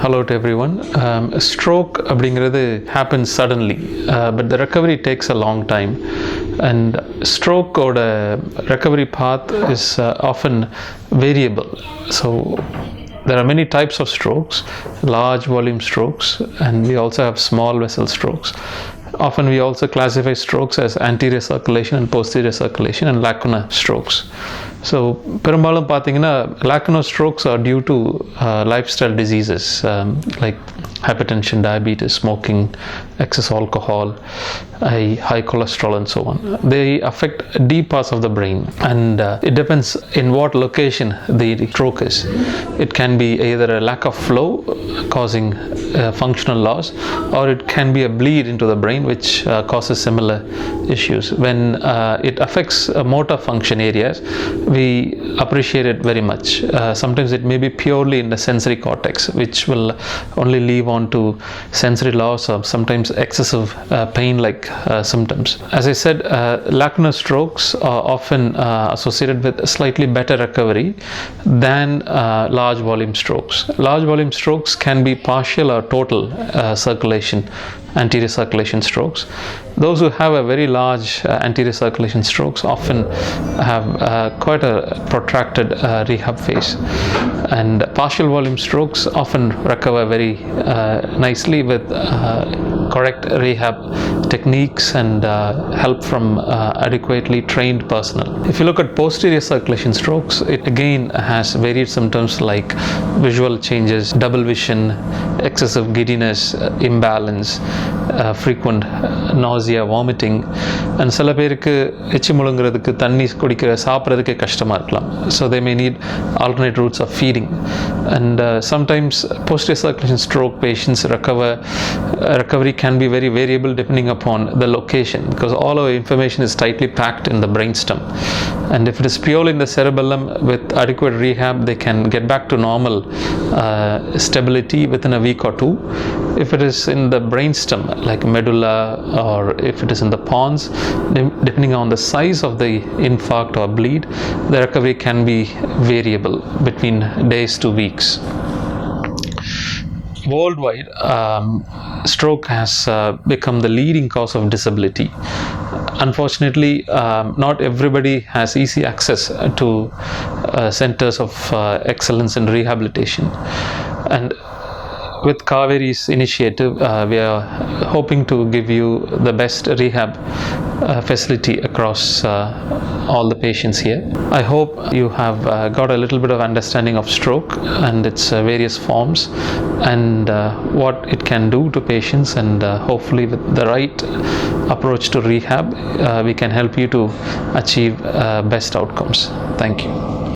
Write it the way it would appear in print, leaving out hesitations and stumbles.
Hello to everyone. Stroke அப்படிங்கிறது happens suddenly, but the recovery takes a long time. And stroke ஓட recovery path is often variable. So there are many types of strokes, large volume strokes, and we also have small vessel strokes. Often we also classify strokes as anterior circulation and posterior circulation and lacunar strokes. So பெரும்பாலும் பார்த்தீங்கன்னா lacunar strokes are due to lifestyle diseases like hypertension, diabetes, smoking, excess alcohol, high cholesterol and so on. They affect deep parts of the brain, and it depends in what location the stroke is. It can be either a lack of flow causing functional loss, or it can be a bleed into the brain which causes similar issues. When it affects motor function areas, we appreciate it very much. Sometimes it may be purely in the sensory cortex, which will only leave on to sensory loss or sometimes excessive pain-like symptoms. As I said, lacunar strokes are often associated with slightly better recovery than large volume strokes. Large volume strokes can be partial or total circulation, anterior circulation strokes. Those who have a very large anterior circulation strokes often have quite a protracted rehab phase, and partial volume strokes often recover very nicely with correct rehab techniques and help from adequately trained personnel. If you look at posterior circulation strokes, it again has varied symptoms like visual changes, double vision, excessive giddiness, imbalance, frequent nausea, vomiting, and சில பேருக்கு எச்சி முழுங்குறதுக்கு தண்ணி குடிக்கிற சாப்பிட்றதுக்கே கஷ்டமாக இருக்கலாம். So they may need alternate routes of feeding, and sometimes posterior circulation stroke patients recovery can be very variable depending upon the location, because all our information is tightly packed in the brainstem. And if it is purely in the cerebellum, with adequate rehab they can get back to normal stability within a week or two. If it is in the brainstem like medulla, or if it is in the pons, depending on the size of the infarct or bleed, the recovery can be variable between days to weeks. Worldwide, stroke has become the leading cause of disability. Unfortunately, not everybody has easy access to centers of excellence in rehabilitation, and with Kaveri's initiative, we are hoping to give you the best rehab facility across all the patients here. I hope you have got a little bit of understanding of stroke and its various forms, and what it can do to patients, and hopefully with the right approach to rehab, we can help you to achieve best outcomes. Thank you.